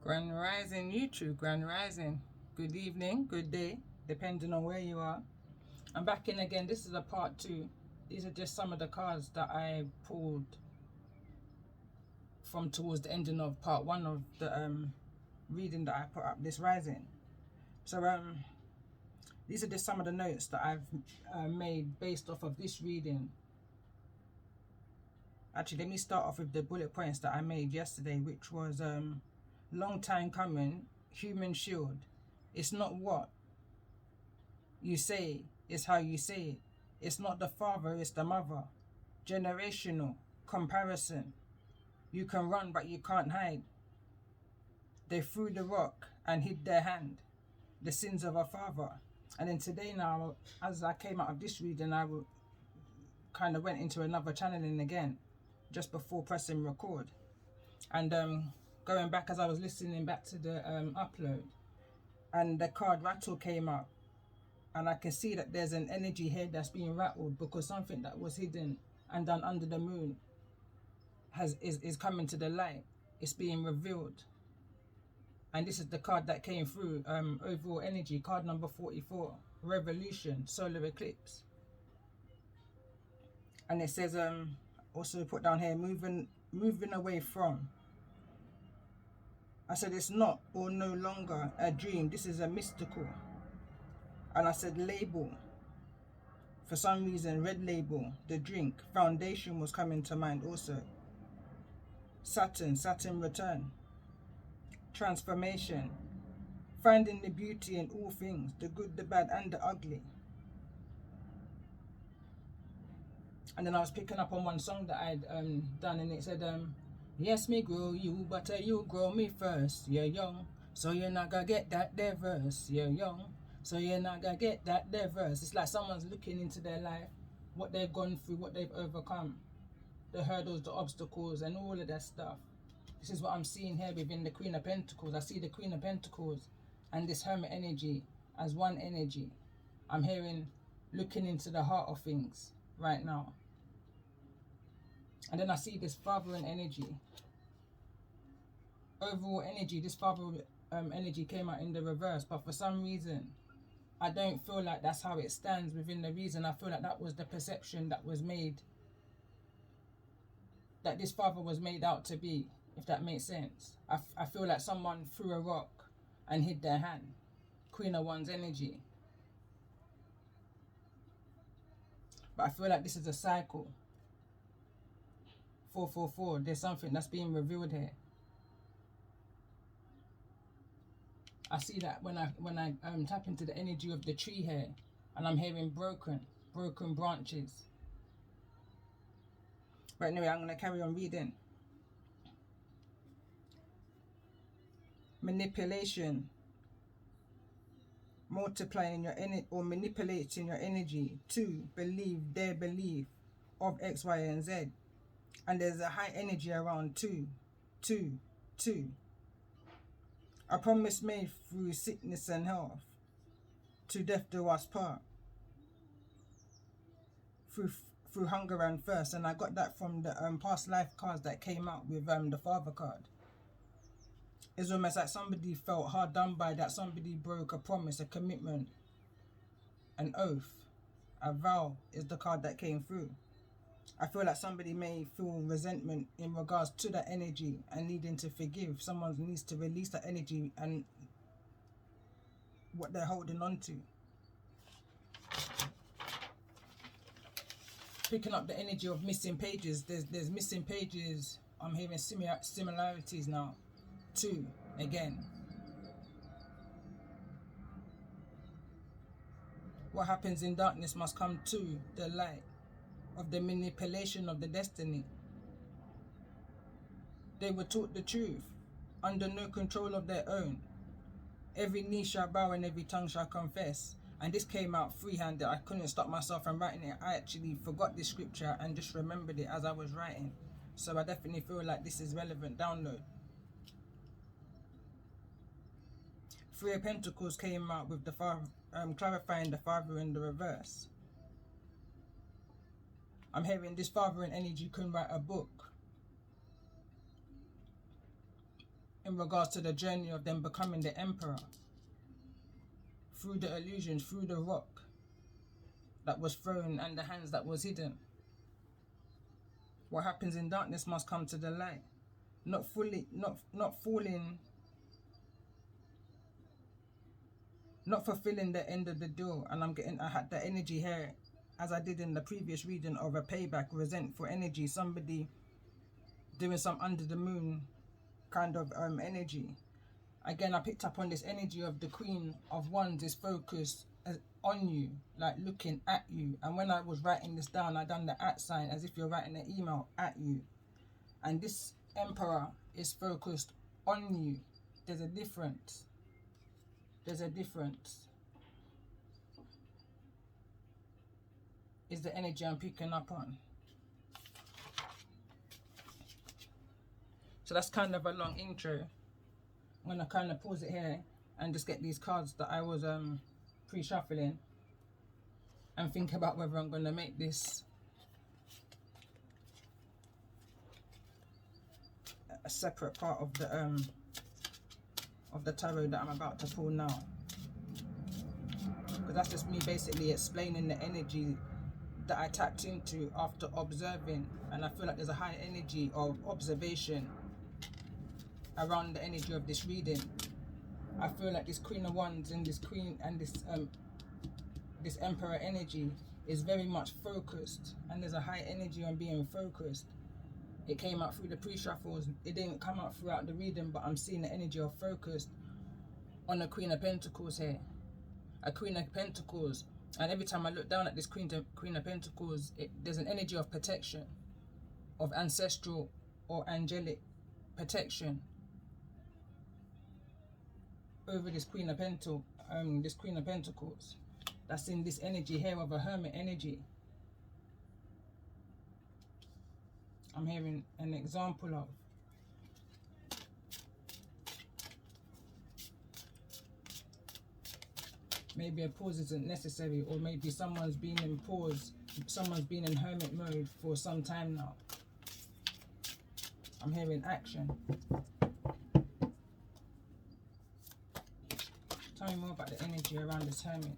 Grand Rising YouTube, Grand Rising. Good evening, good day, depending on where you are. I'm back in again. This is a part 2. These are just some of the cards that I pulled from towards the ending of part 1 of the reading that I put up this rising. So these are just some of the notes that I've made based off of this reading. Actually, let me start off with the bullet points that I made yesterday, which was long time coming, human shield. It's not what you say, it's how you say it. It's not the father, it's the mother. Generational comparison. You can run, but you can't hide. They threw the rock and hid their hand. The sins of a father. And then today now, as I came out of this reading, I kind of went into another channeling again, just before pressing record. And going back as I was listening back to the upload, and the card rattle came up, and I can see that there's an energy here that's being rattled because something that was hidden and done under the moon is coming to the light. It's being revealed. And this is the card that came through, overall energy, card number 44, revolution, solar eclipse. And it says, also put down here, moving away from. I said it's not or no longer a dream. This is a mystical. And I said label. For some reason, red label, the drink, foundation was coming to mind also. Saturn return. Transformation. Finding the beauty in all things, the good, the bad, and the ugly. And then I was picking up on one song that I'd done, and it said, yes, me grow you, but you grow me first. You're young, so you're not gonna get that there verse. You're young, so you're not gonna get that there verse. It's like someone's looking into their life, what they've gone through, what they've overcome, the hurdles, the obstacles, and all of that stuff. This is what I'm seeing here within the Queen of Pentacles. I see the Queen of Pentacles and this Hermit energy as one energy. I'm hearing looking into the heart of things right now. And then I see this fathering energy. Overall energy, this fathering energy came out in the reverse, but for some reason, I don't feel like that's how it stands within the reason. I feel like that was the perception that was made, that this father was made out to be, if that makes sense. I feel like someone threw a rock and hid their hand. Queen of Wands energy. But I feel like this is a cycle. 444, there's something that's being revealed here. I see that when I tap into the energy of the tree here, and I'm hearing broken branches. But anyway, I'm going to carry on reading. Manipulation. Multiplying your energy or manipulating your energy to believe their belief of X, Y, and Z. And there's a high energy around 2. A promise made through sickness and health. To death do us part. Through hunger and thirst. And I got that from the past life cards that came out with the father card. It's almost like somebody felt hard done by, that somebody broke a promise, a commitment, an oath, a vow is the card that came through. I feel like somebody may feel resentment in regards to that energy and needing to forgive. Someone needs to release that energy and what they're holding on to. Picking up the energy of missing pages. There's missing pages. I'm hearing similarities now. 2 again. What happens in darkness must come to the light of the manipulation of the destiny. They were taught the truth, under no control of their own. Every knee shall bow and every tongue shall confess. And this came out freehanded. I couldn't stop myself from writing it. I actually forgot this scripture and just remembered it as I was writing. So I definitely feel like this is relevant download. 3 of Pentacles came out with the father, clarifying the father in the reverse. I'm hearing this fathering energy can write a book in regards to the journey of them becoming the emperor through the illusion, through the rock that was thrown and the hands that was hidden. What happens in darkness must come to the light. Not falling, not fulfilling the end of the deal. And I had the energy here, as I did in the previous reading, of a payback, resentful energy, somebody doing some under the moon kind of energy. Again, I picked up on this energy of the Queen of Wands is focused on you, like looking at you. And when I was writing this down, I done the @ sign as if you're writing an email at you. And this Emperor is focused on you. There's a difference. There's a difference. Is the energy I'm picking up on. So that's kind of a long intro. I'm going to kind of pause it here and just get these cards that I was pre-shuffling and think about whether I'm going to make this a separate part of the tarot that I'm about to pull now. Because that's just me basically explaining the energy that I tapped into after observing, and I feel like there's a high energy of observation around the energy of this reading. I feel like this Queen of Wands and this Queen and this Emperor energy is very much focused, and there's a high energy on being focused. It came out through the pre-shuffles. It didn't come out throughout the reading, but I'm seeing the energy of focus on the Queen of Pentacles here. A Queen of Pentacles. And every time I look down at this Queen of Pentacles, there's an energy of protection, of ancestral or angelic protection over this Queen of Pentacles. That's in this energy here of a Hermit energy. I'm hearing an example of. Maybe a pause isn't necessary, or maybe someone's been in pause, someone's been in hermit mode for some time now. I'm hearing action. Tell me more about the energy around this hermit.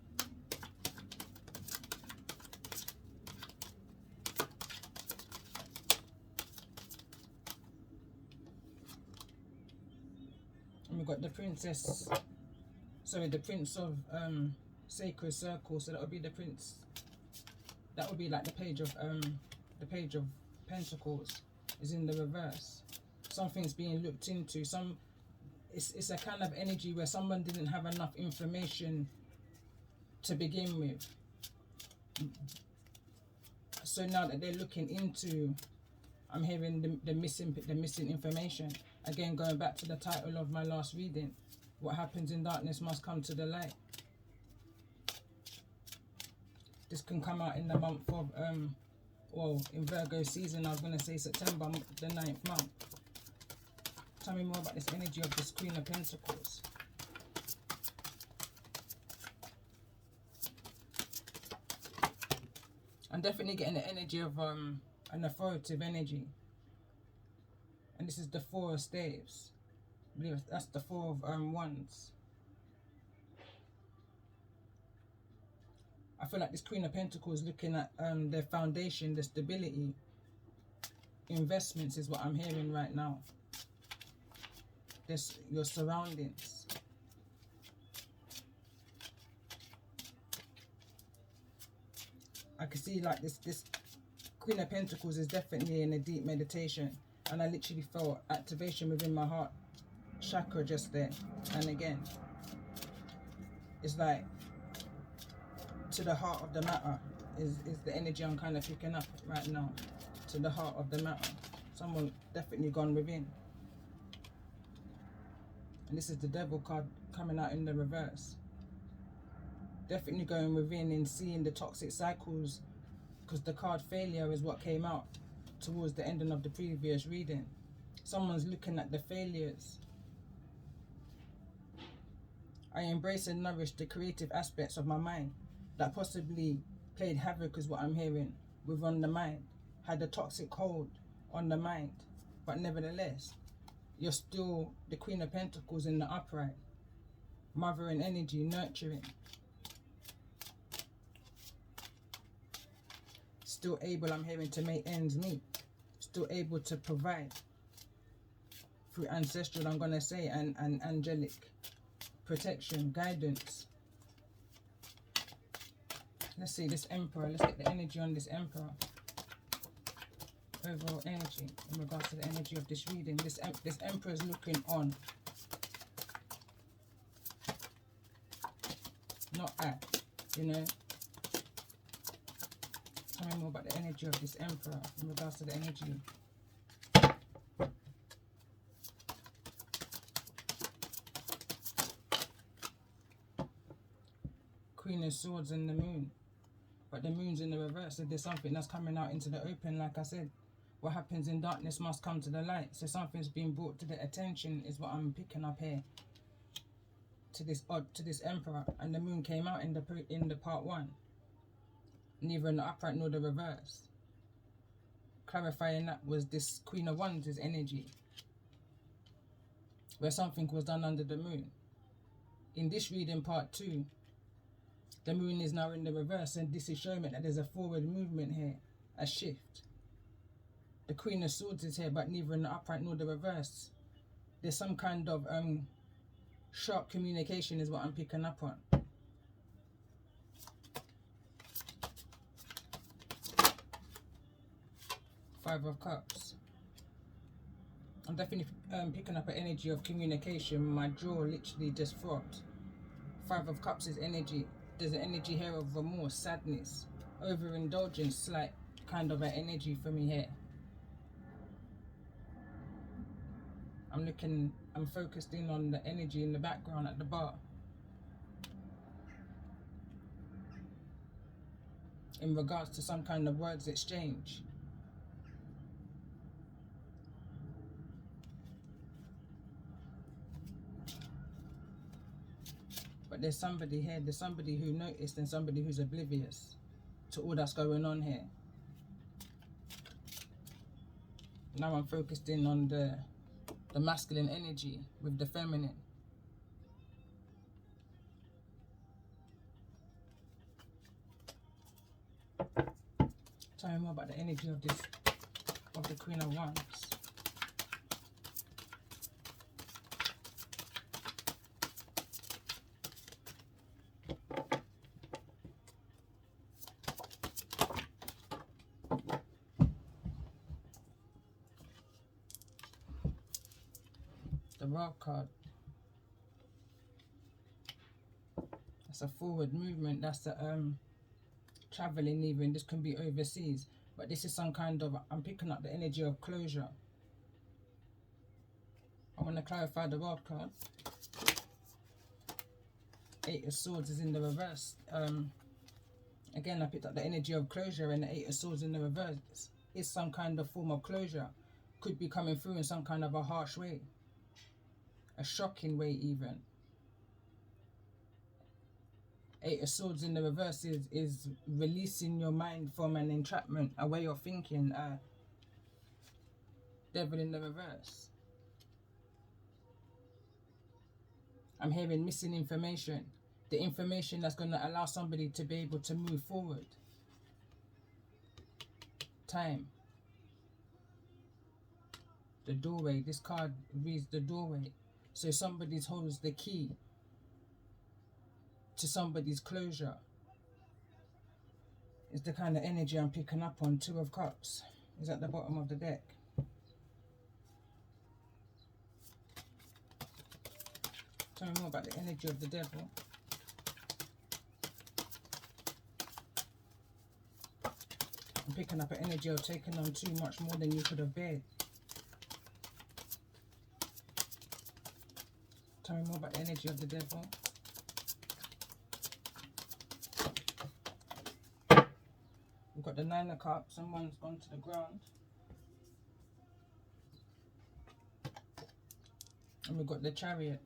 And we've got the Princess, sorry, the Prince of Sacred Circle. So that would be the Prince. That would be like the Page of Pentacles is in the reverse. Something's being looked into. It's a kind of energy where someone didn't have enough information to begin with. So now that they're looking into, I'm hearing the missing information. Again, going back to the title of my last reading, what happens in darkness must come to the light. This can come out in the month of, well, in Virgo season, I was going to say September, the 9th month. Tell me more about this energy of this Queen of Pentacles. I'm definitely getting the energy of an authoritative energy. And this is the Four of Staves. I believe that's the Four of Wands. I feel like this Queen of Pentacles looking at their foundation, the stability. Investments is what I'm hearing right now. This, your surroundings. I can see like this Queen of Pentacles is definitely in a deep meditation. And I literally felt activation within my heart chakra just there. And again, it's like to the heart of the matter is the energy I'm kind of picking up right now. To the heart of the matter. Someone definitely gone within. And this is the Devil card coming out in the reverse. Definitely going within and seeing the toxic cycles, because the card Failure is what came out towards the ending of the previous reading. Someone's looking at the failures. I embrace and nourish the creative aspects of my mind that possibly played havoc, is what I'm hearing, within the mind. Had a toxic hold on the mind. But nevertheless, You're still the Queen of Pentacles in the upright. Mothering energy, nurturing. Still able, I'm hearing, to make ends meet. Still able to provide. Through ancestral, I'm going to say, and angelic protection, guidance. Let's see this Emperor. Let's get the energy on this Emperor. Overall energy in regards to the energy of this reading. This Emperor is looking on. Not at, you know. Tell me more about the energy of this Emperor in regards to the energy. Queen of Swords and the Moon. But the Moon's in the reverse, so there's something that's coming out into the open. Like I said, what happens in darkness must come to the light. So something's being brought to the attention is what I'm picking up here. To this Emperor. And the Moon came out in the part 1. Neither in the upright nor the reverse. Clarifying that was this Queen of Wands' energy. Where something was done under the Moon. In this reading, part 2, the Moon is now in the reverse, and this is showing that there's a forward movement here, a shift. The Queen of Swords is here, but neither in the upright nor the reverse. There's some kind of sharp communication is what I'm picking up on. Five of Cups. I'm definitely picking up an energy of communication. My jaw literally just throbbed. Five of Cups is energy. There's an energy here of remorse, sadness, overindulgence, slight kind of an energy for me here. I'm focused in on the energy in the background at the bar. In regards to some kind of words exchange. But there's somebody here, there's somebody who noticed and somebody who's oblivious to all that's going on here. Now I'm focused in on the masculine energy with the feminine. Tell me more about the energy of the Queen of Wands. The World card. That's a forward movement. That's the traveling even. This can be overseas. But this is some kind of, I'm picking up the energy of closure. I want to clarify the World card. Eight of Swords is in the reverse. Again, I picked up the energy of closure, and the Eight of Swords in the reverse is some kind of form of closure. Could be coming through in some kind of a harsh way. A shocking way even. Eight of Swords in the reverse is releasing your mind from an entrapment, a way of thinking. Devil in the reverse. I'm hearing missing information. The information that's going to allow somebody to be able to move forward. Time. The doorway. This card reads the doorway. So somebody holds the key to somebody's closure. It's the kind of energy I'm picking up on. Two of Cups is at the bottom of the deck. Tell me more about the energy of the Devil. I'm picking up an energy of taking on too much more than you could have bared. Tell me more about the energy of the Devil. We've got the Nine of Cups, and one's gone to the ground. And we've got the Chariot,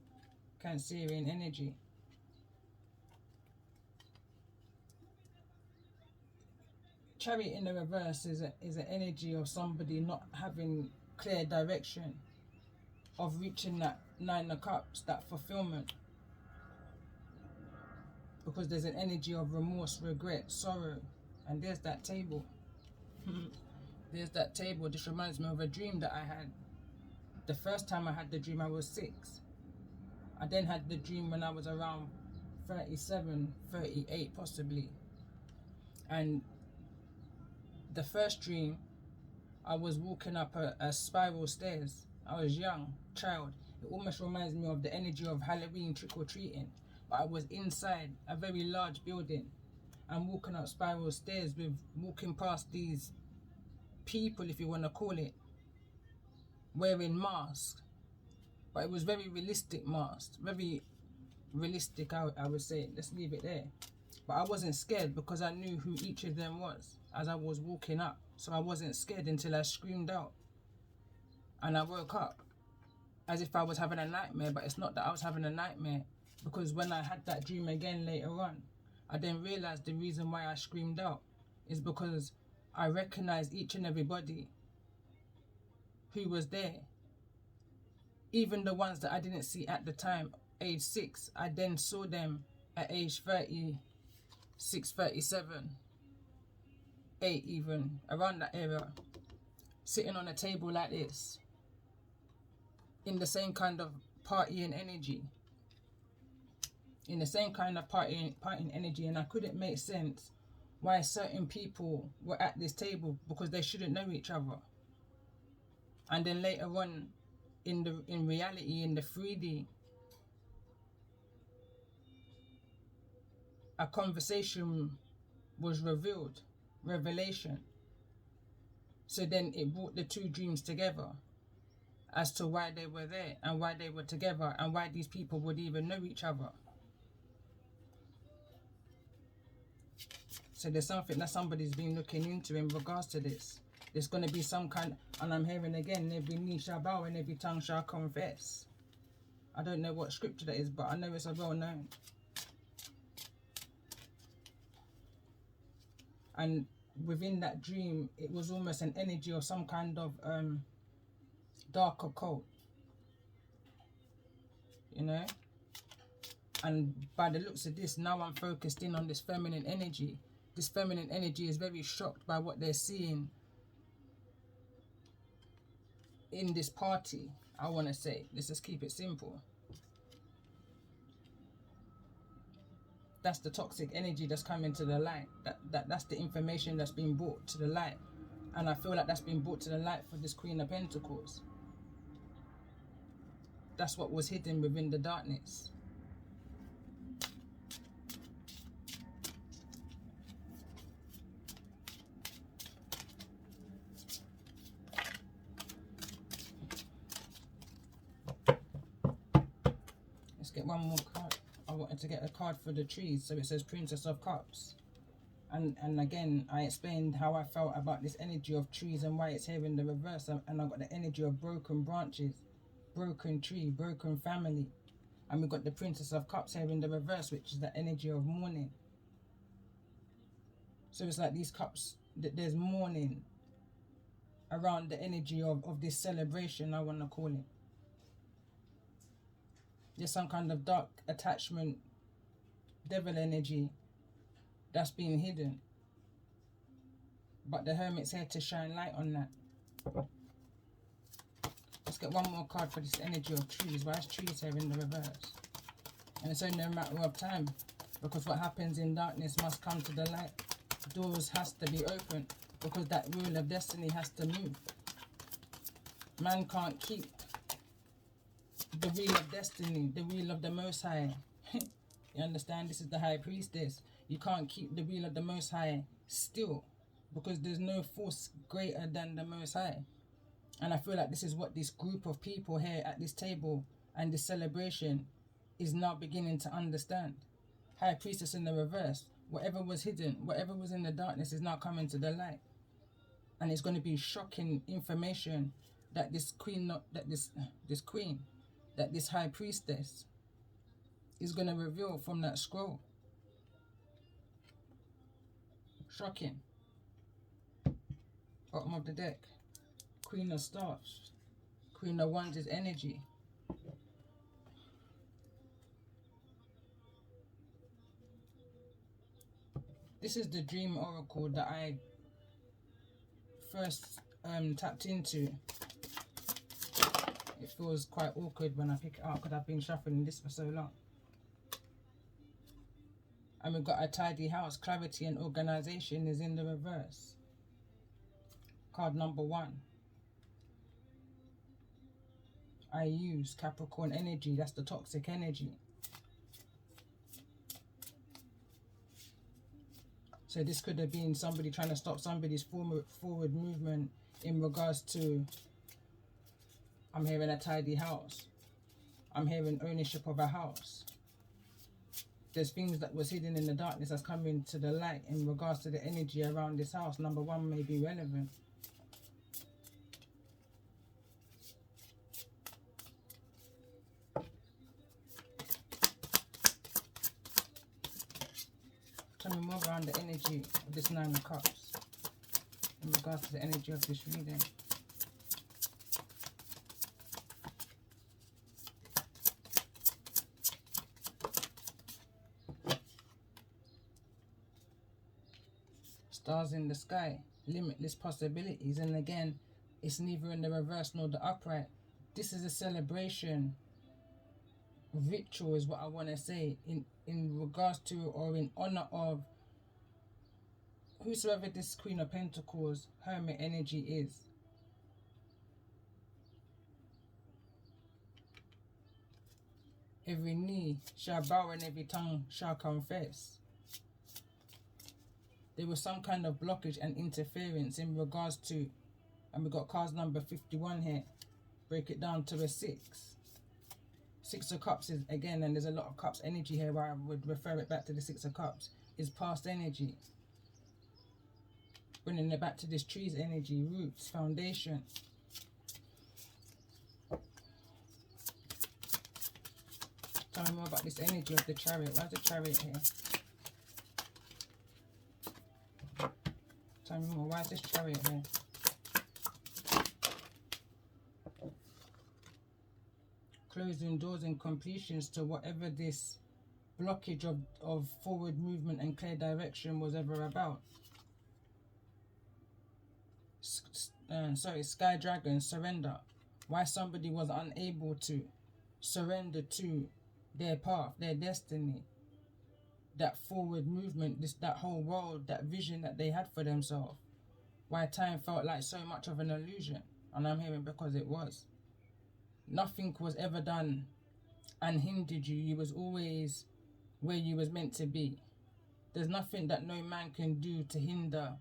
Cancerian energy. Chariot in the reverse is an energy of somebody not having clear direction. of reaching that Nine of Cups, that fulfillment. Because there's an energy of remorse, regret, sorrow. And there's that table. There's that table. This reminds me of a dream that I had. The first time I had the dream, I was 6. I then had the dream when I was around 37, 38 possibly. And the first dream, I was walking up a spiral stairs. I was young, child. It almost reminds me of the energy of Halloween trick-or-treating. But I was inside a very large building. I'm walking up spiral stairs walking past these people, if you want to call it, wearing masks. But it was very realistic masks. Very realistic, I would say. Let's leave it there. But I wasn't scared because I knew who each of them was as I was walking up. So I wasn't scared until I screamed out. And I woke up as if I was having a nightmare. But it's not that I was having a nightmare. Because when I had that dream again later on, I then realized the reason why I screamed out is because I recognized each and everybody who was there. Even the ones that I didn't see at the time, age 6, I then saw them at age 36, 37, 8 even, around that era, sitting on a table like this, in the same kind of partying energy. In the same kind of partying energy, and I couldn't make sense why certain people were at this table because they shouldn't know each other. And then later on, in reality, in the 3D, a conversation was revealed, revelation. So then it brought the two dreams together as to why they were there and why they were together and why these people would even know each other. So there's something that somebody's been looking into in regards to this. There's going to be some kind, and I'm hearing again, every knee shall bow and every tongue shall confess. I don't know what scripture that is, but I know it's a well-known. And within that dream, it was almost an energy of some kind of dark occult. You know? And by the looks of this, now I'm focused in on this feminine energy. This feminine energy is very shocked by what they're seeing in this party, I want to say. Let's just keep it simple. That's the toxic energy that's coming to the light. That's the information that's been brought to the light. And I feel like that's been brought to the light for this Queen of Pentacles. That's what was hidden within the darkness. Let's get one more card. I wanted to get a card for the trees. So it says Princess of Cups. And again, I explained how I felt about this energy of trees and why it's here in the reverse. And I got the energy of broken branches, broken tree, broken family. And we got the Princess of Cups here in the reverse, which is the energy of mourning. So it's like these cups, there's mourning around the energy of this celebration, I want to call it. There's some kind of dark attachment, devil energy that's being hidden. But the Hermit's here to shine light on that. Let's get one more card for this energy of trees. Why is trees here in the reverse? And it's only a matter of time. Because what happens in darkness must come to the light. Doors has to be opened. Because that wheel of destiny has to move. Man can't keep the wheel of destiny, the wheel of the Most High. You understand? This is the High Priestess. You can't keep the wheel of the Most High still. Because there's no force greater than the Most High. And I feel like this is what this group of people here at this table and this celebration is now beginning to understand. High Priestess in the reverse. Whatever was hidden, whatever was in the darkness is now coming to the light. And it's going to be shocking information that this queen, that this High Priestess is going to reveal from that scroll. Shocking. Bottom of the deck. Queen of Staffs. Queen of Wands is energy. This is the dream oracle that I first tapped into. It feels quite awkward when I pick it up because I've been shuffling this for so long. And we've got a tidy house. Clarity and organization is in the reverse. Card number 1. I use Capricorn energy. That's the toxic energy. So this could have been somebody trying to stop somebody's forward movement in regards to, I'm hearing a tidy house. I'm hearing ownership of a house. There's things that was hidden in the darkness that's coming to the light in regards to the energy around this house. Number 1 may be relevant. Tell me more around the energy of this 9 of Cups in regards to the energy of this reading. Stars in the sky, limitless possibilities, and again, it's neither in the reverse nor the upright. This is a celebration, ritual is what I want to say, in regards to or in honor of whosoever this Queen of Pentacles, Hermit energy is. Every knee shall bow and every tongue shall confess. There was some kind of blockage and interference in regards to, and we got cards number 51 here. Break it down to a 6. 6 of Cups is, again, and there's a lot of Cups energy here where I would refer it back to the 6 of Cups, is past energy. Bringing it back to this tree's energy, roots, foundation. Tell me more about this energy of the Chariot. Why is the Chariot here? Tell me more. Why is this Chariot here? Closing doors and completions to whatever this blockage of forward movement and clear direction was ever about. Sorry, Sky Dragon, surrender. Why somebody was unable to surrender to their path, their destiny, that forward movement, that whole world, that vision that they had for themselves. Why time felt like so much of an illusion. And I'm hearing because it was. Nothing was ever done and hindered you. You was always where you was meant to be. There's nothing that no man can do to hinder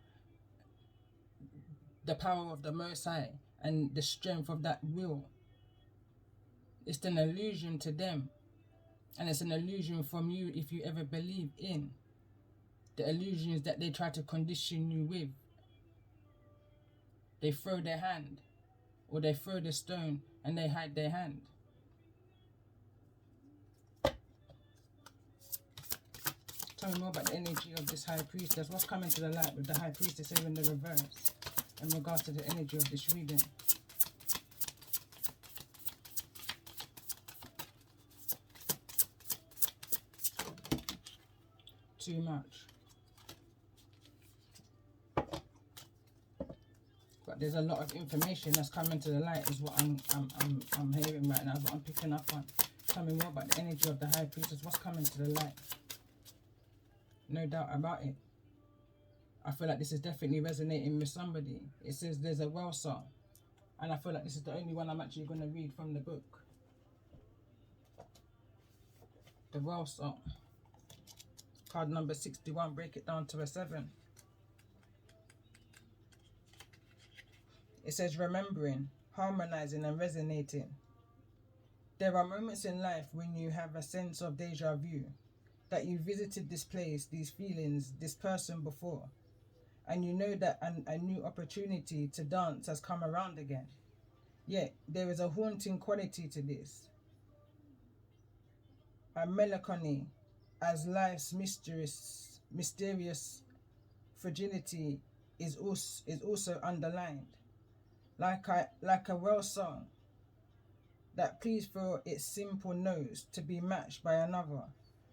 the power of the Most High and the strength of that will. It's an illusion to them. And it's an illusion from you if you ever believe in the illusions that they try to condition you with. They throw their hand, or they throw the stone and they hide their hand. Tell me more about the energy of this High Priestess. What's coming to the light with the High Priestess here in the reverse in regards to the energy of this reading? Too much. But there's a lot of information that's coming to the light is what I'm hearing right now, is what I'm picking up on. Tell me more about the energy of the High Priestess. What's coming to the light? No doubt about it. I feel like this is definitely resonating with somebody. It says there's a well song. And I feel like this is the only one I'm actually going to read from the book. The well song. Card number 61, break it down to a 7. It says remembering, harmonizing and resonating. There are moments in life when you have a sense of deja vu, that you visited this place, these feelings, this person before, and you know that a new opportunity to dance has come around again. Yet there is a haunting quality to this, a melancholy, as life's mysterious fragility is also underlined. Like a well song, that pleads for its simple notes to be matched by another.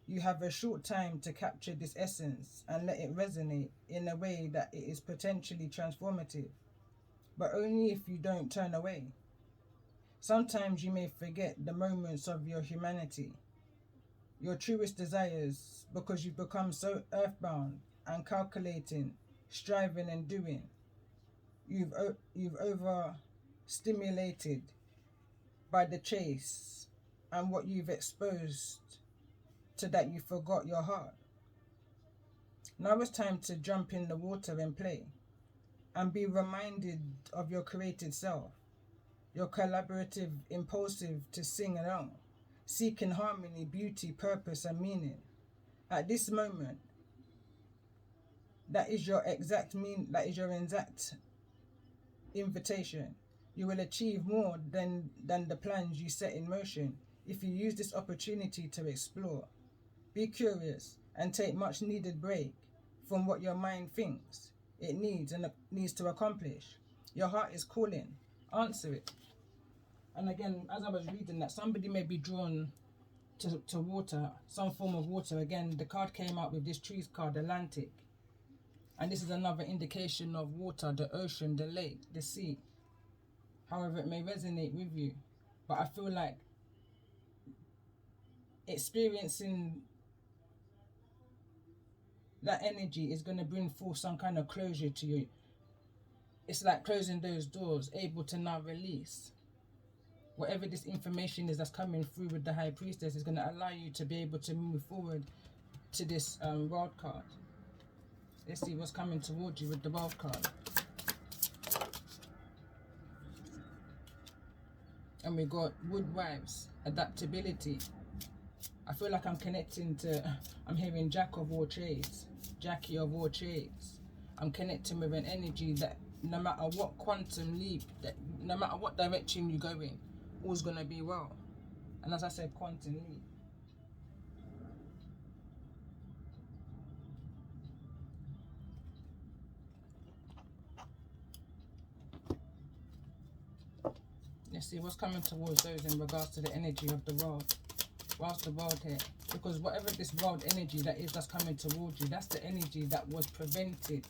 You have a short time to capture this essence and let it resonate in a way that it is potentially transformative, but only if you don't turn away. Sometimes you may forget the moments of your humanity, your truest desires, because you've become so earthbound and calculating, striving and doing. You've overstimulated by the chase and what you've exposed to that you forgot your heart. Now it's time to jump in the water and play and be reminded of your created self, your collaborative, impulsive to sing along, seeking harmony, beauty, purpose and meaning. At this moment, that is your exact invitation. You will achieve more than the plans you set in motion if you use this opportunity to explore. Be curious and take much needed break from what your mind thinks it needs to accomplish. Your heart is calling. Answer it. And again, as I was reading that, somebody may be drawn to water, some form of water. Again, the card came out with this trees card, Atlantic. And this is another indication of water, the ocean, the lake, the sea. However, it may resonate with you. But I feel like experiencing that energy is going to bring forth some kind of closure to you. It's like closing those doors, able to now release. Whatever this information is that's coming through with the High Priestess is going to allow you to be able to move forward to this world card. Let's see what's coming towards you with the world card. And we got Woodwives, adaptability. I feel like I'm hearing Jack of all trades, Jackie of all trades. I'm connecting with an energy that no matter what quantum leap, that no matter what direction you go in, all's going to be well. And as I said, quantum leap. Let's see what's coming towards those in regards to the energy of the world. Whilst the world here, because whatever this world energy that is that's coming towards you, that's the energy that was prevented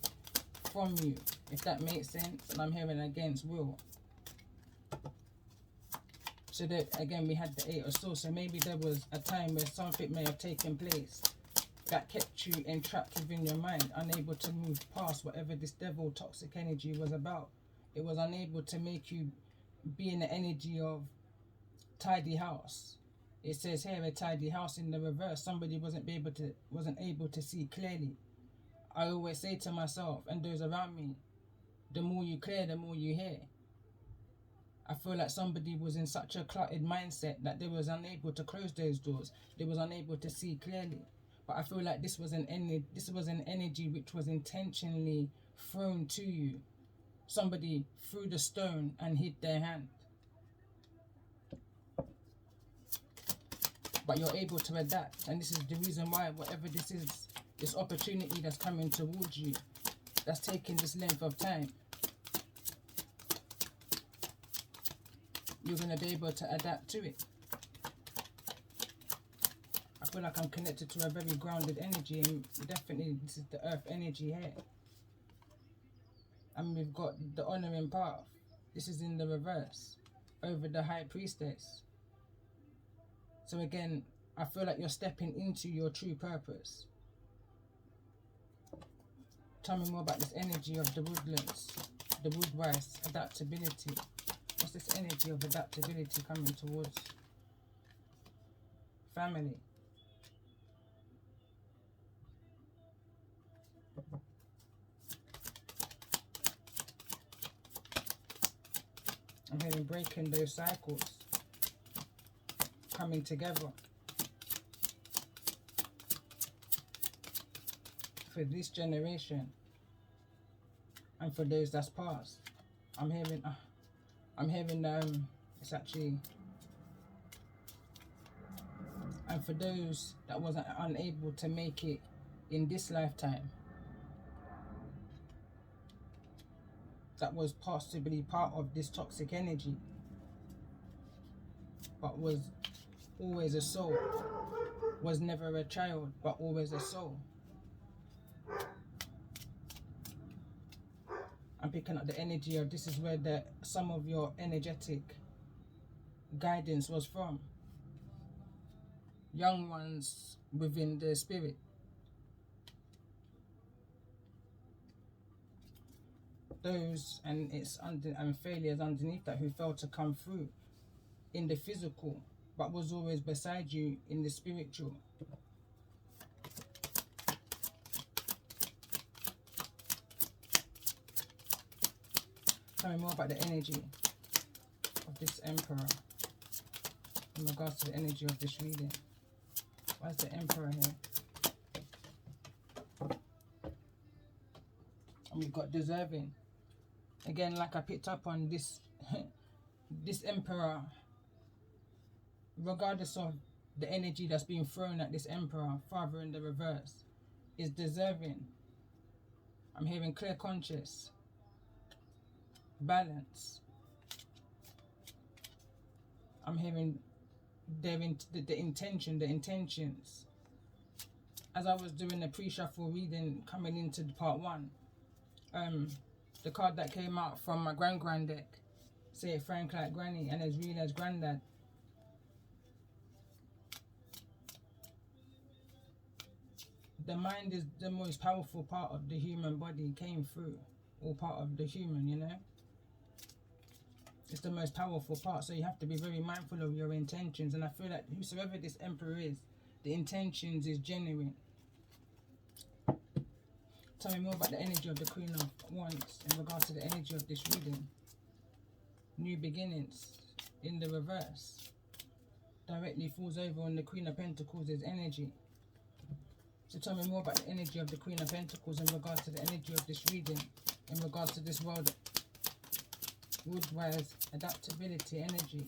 from you, if that makes sense. And I'm hearing against will. So that again we had the 8 of Swords. So maybe there was a time where something may have taken place that kept you entrapped within your mind, unable to move past whatever this devil toxic energy was about. It was unable to make you be in the energy of tidy house. It says here a tidy house in the reverse. Somebody wasn't able to see clearly. I always say to myself and those around me, the more you clear, the more you hear. I feel like somebody was in such a cluttered mindset that they was unable to close those doors. They was unable to see clearly. But I feel like this was an energy which was intentionally thrown to you. Somebody threw the stone and hid their hand. But you're able to adapt, and this is the reason why whatever this is, this opportunity that's coming towards you, that's taking this length of time, you're going to be able to adapt to it. I feel like I'm connected to a very grounded energy, and definitely this is the earth energy here. And we've got the honoring path. This is in the reverse over the High Priestess. So again, I feel like you're stepping into your true purpose. Tell me more about this energy of the woodlands, the woodwives, adaptability. What's this energy of adaptability coming towards family? I'm hearing breaking those cycles, coming together for this generation and for those that's past. I'm hearing it's actually, and for those that wasn't unable to make it in this lifetime, that was possibly part of this toxic energy. but was always a soul. Was never a child, but always a soul. I'm picking up the energy of this is where some of your energetic guidance was from. Young ones within the spirit. Those and failures underneath that who failed to come through in the physical, but was always beside you in the spiritual. Tell me more about the energy of this Emperor in regards to the energy of this reading. Why is the Emperor here? And we've got deserving. Again, like I picked up on this, this Emperor, regardless of the energy that's being thrown at this Emperor, Father in the reverse, is deserving. I'm hearing clear conscious, balance. I'm hearing the intention, the intentions. As I was doing the pre-shuffle reading coming into part 1, the card that came out from my grand deck, say it frank like granny and as real as granddad. The mind is the most powerful part of the human body, came through, or part of the human, you know. It's the most powerful part, so you have to be very mindful of your intentions. And I feel that whosoever this Emperor is, the intentions is genuine. Tell me more about the energy of the Queen of Wands in regards to the energy of this reading. New beginnings in the reverse. Directly falls over on the Queen of Pentacles' energy. So tell me more about the energy of the Queen of Pentacles in regards to the energy of this reading, in regards to this world. Woodwise adaptability energy.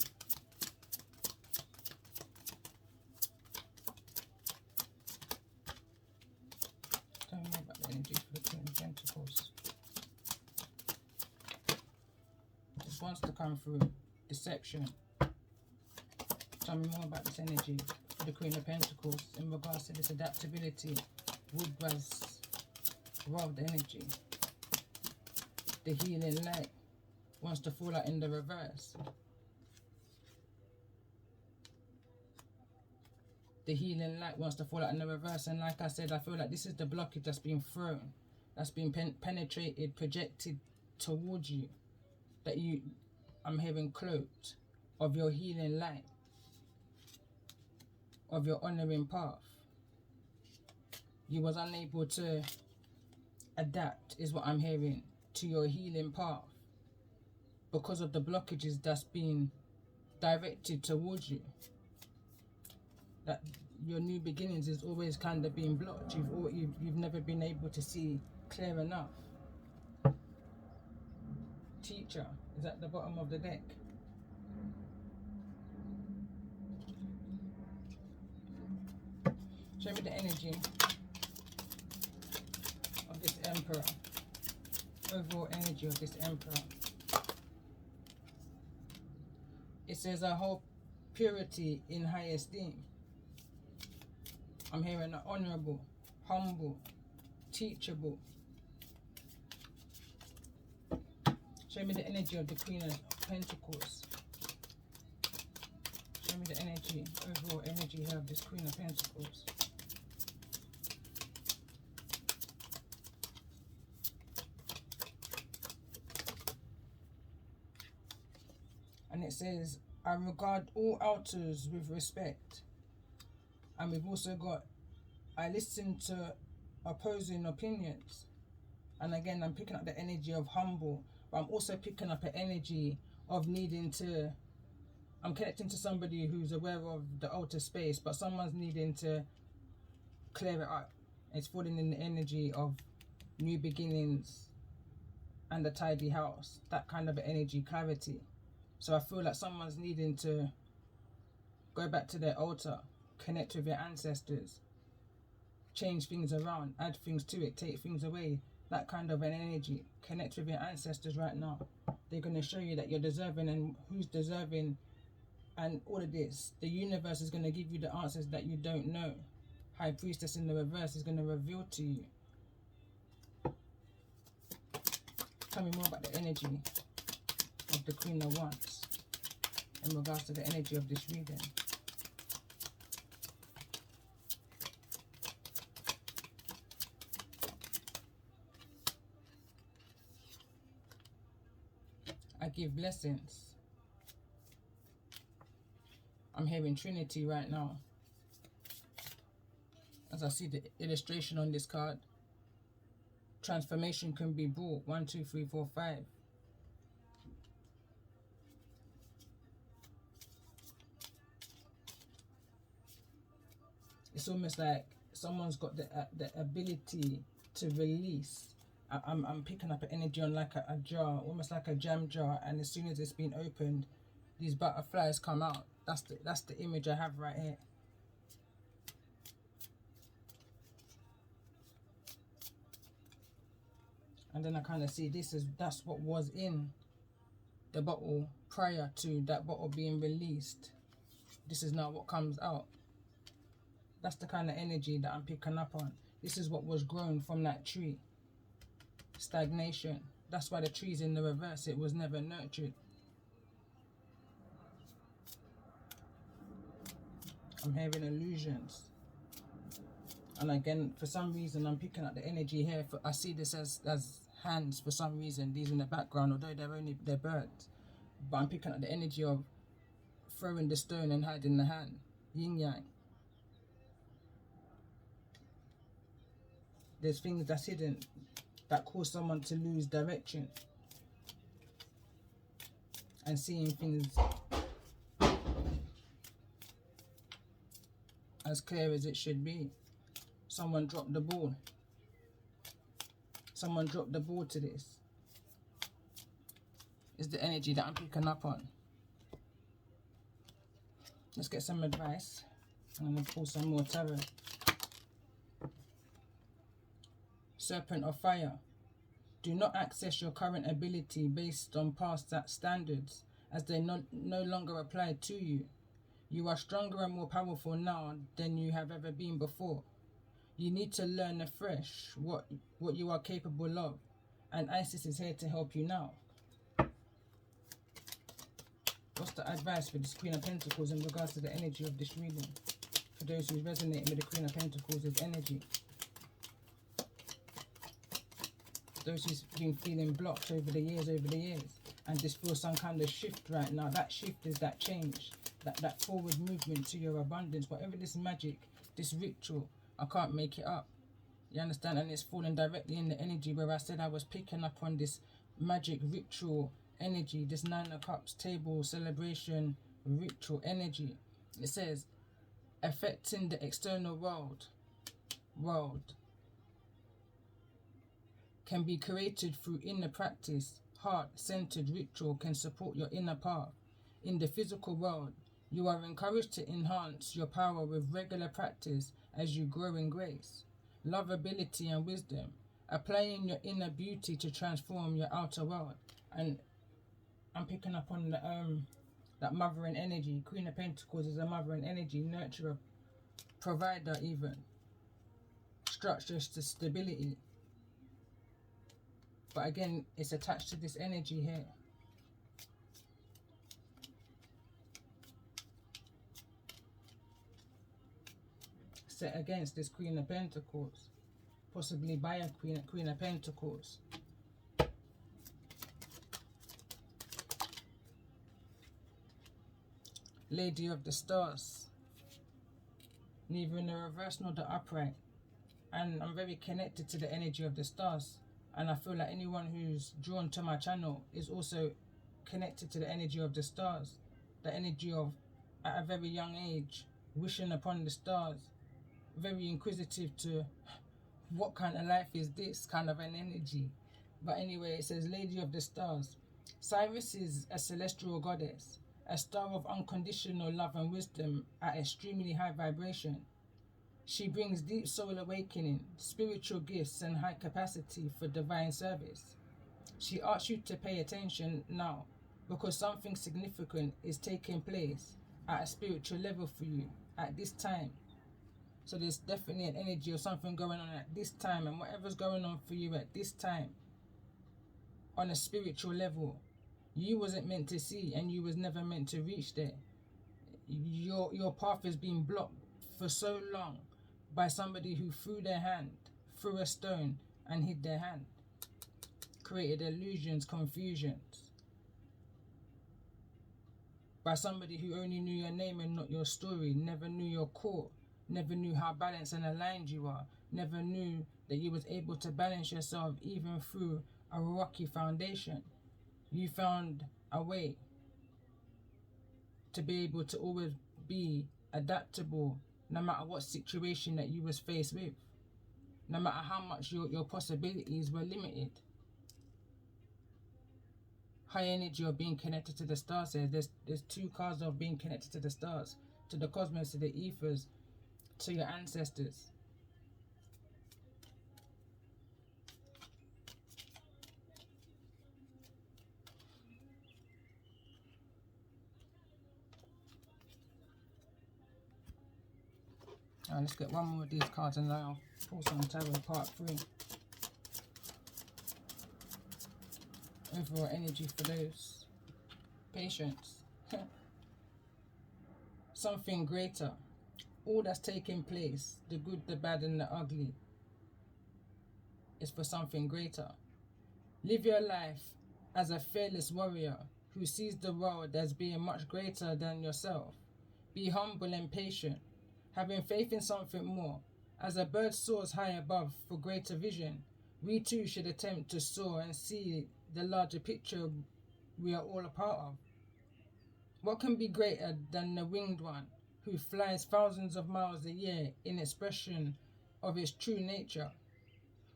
Tell me more about the energy for the Queen of Pentacles. This wants to come through. Deception. Tell me more about this energy for the Queen of Pentacles in regards to this adaptability. Woodwise world energy. The healing light wants to fall out in the reverse. The healing light wants to fall out in the reverse, and like I said, I feel like this is the blockage that's been thrown, that's been penetrated, projected towards you, that I'm hearing cloaked of your healing light, of your honoring path. You was unable to adapt, is what I'm hearing, to your healing path, because of the blockages that's been directed towards you. That your new beginnings is always kind of being blocked. You've never been able to see clear enough. Teacher is at the bottom of the deck. Show me the energy of this Emperor. Overall energy of this Emperor. It says I hold purity in high esteem. I'm hearing honorable, humble, teachable. Show me the energy of the Queen of Pentacles. Show me the energy, overall energy here of this Queen of Pentacles. And it says, I regard all altars with respect. And we've also got, I listen to opposing opinions. And again, I'm picking up the energy of humble, but I'm also picking up an energy of needing to, I'm connecting to somebody who's aware of the outer space, but someone's needing to clear it up. It's falling in the energy of new beginnings and a tidy house, that kind of energy, clarity. So I feel like someone's needing to go back to their altar, connect with your ancestors, change things around, add things to it, take things away, that kind of an energy. Connect with your ancestors right now. They're going to show you that you're deserving, and who's deserving And all of this, the universe is going to give you the answers that you don't know. High Priestess in the reverse is going to reveal to you. Tell me more about the energy of the Queen of Wands in regards to the energy of this reading. I give blessings. I'm hearing Trinity right now. As I see the illustration on this card, transformation can be brought. 1, 2, 3, 4, 5. It's almost like someone's got the ability to release. I'm picking up an energy on like a jar, almost like a jam jar, and as soon as it's been opened, these butterflies come out. That's the image I have right here. And then I kind of see that's what was in the bottle prior to that bottle being released. This is now what comes out. That's the kind of energy that I'm picking up on. This is what was grown from that tree. Stagnation. That's why the tree's in the reverse. It was never nurtured. I'm hearing illusions. And again, for some reason, I'm picking up the energy here. I see this as hands for some reason. These in the background, although they're birds. But I'm picking up the energy of throwing the stone and hiding the hand. Yin yang. There's things that's hidden that cause someone to lose direction. And seeing things as clear as it should be. Someone dropped the ball. Someone dropped the ball to this. Is the energy that I'm picking up on. Let's get some advice. I'm going to pull some more tarot. Serpent of Fire. Do not access your current ability based on past standards, as they no longer apply to you. You are stronger and more powerful now than you have ever been before. You need to learn afresh what you are capable of, and Isis is here to help you now. What's the advice for this Queen of Pentacles in regards to the energy of this reading? For those who resonate with the Queen of Pentacles' energy. Those who's been feeling blocked over the years, and just feel some kind of shift right now. That shift is that change, that forward movement to your abundance. Whatever this magic, this ritual, I can't make it up. You understand? And it's falling directly in the energy where I said I was picking up on this magic ritual energy, this 9 of Cups table celebration ritual energy. It says, affecting the external world can be created through inner practice. Heart-centered ritual can support your inner path. In the physical world, you are encouraged to enhance your power with regular practice as you grow in grace, love, ability, and wisdom, applying your inner beauty to transform your outer world. And I'm picking up on that mothering energy. Queen of Pentacles is a mothering energy, nurturer, provider even, structure to stability. But again, it's attached to this energy here. Set against this Queen of Pentacles, possibly by a Queen of Pentacles. Lady of the Stars, neither in the reverse nor the upright. And I'm very connected to the energy of the stars, and I feel like anyone who's drawn to my channel is also connected to the energy of the stars, the energy of, at a very young age, wishing upon the stars, very inquisitive to what kind of life is this, kind of an energy. But anyway, it says Lady of the Stars. Cyrus is a celestial goddess, a star of unconditional love and wisdom at extremely high vibration. She brings deep soul awakening, spiritual gifts, and high capacity for divine service. She asks you to pay attention now, because something significant is taking place at a spiritual level for you at this time. So there's definitely an energy or something going on at this time, and whatever's going on for you at this time on a spiritual level, you wasn't meant to see, and you was never meant to reach there. Your path has been blocked for so long by somebody who threw a stone and hid their hand, created illusions, confusions, by somebody who only knew your name and not your story, never knew your core, never knew how balanced and aligned you are, never knew that you was able to balance yourself even through a rocky foundation. You found a way to be able to always be adaptable no matter what situation that you was faced with, no matter how much your possibilities were limited. High energy of being connected to the stars says there's two cards of being connected to the stars, to the cosmos, to the ethers, to your ancestors. Alright, let's get one more of these cards and then I'll pull some tarot part 3. Overall energy for those. Patience. Something greater. All that's taking place, the good, the bad and the ugly, is for something greater. Live your life as a fearless warrior who sees the world as being much greater than yourself. Be humble and patient, having faith in something more. As a bird soars high above for greater vision, we too should attempt to soar and see the larger picture we are all a part of. What can be greater than the winged one who flies thousands of miles a year in expression of its true nature?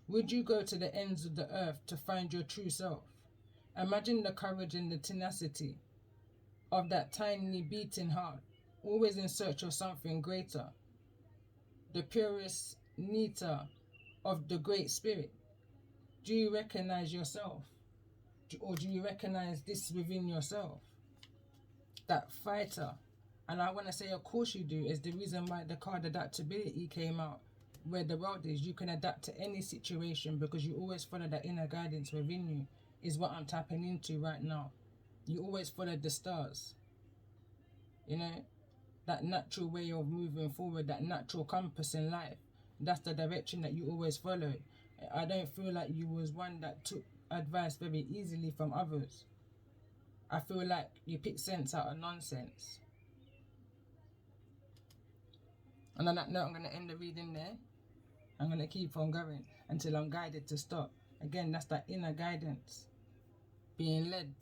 Would you go to the ends of the earth to find your true self? Imagine the courage and the tenacity of that tiny beating heart, always in search of something greater. The purest nita of the Great Spirit. Do you recognize yourself? Or do you recognize this within yourself? That fighter. And I want to say, of course you do, is the reason why the card adaptability came out. Where the world is, you can adapt to any situation because you always follow that inner guidance within you, is what I'm tapping into right now. You always follow the stars. You know, that natural way of moving forward, that natural compass in life. That's the direction that you always follow. I don't feel like you was one that took advice very easily from others. I feel like you pick sense out of nonsense. And on that note, I'm going to end the reading there. I'm going to keep on going until I'm guided to stop. Again, that's that inner guidance. Being led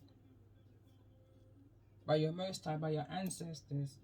by your Most High, by your ancestors,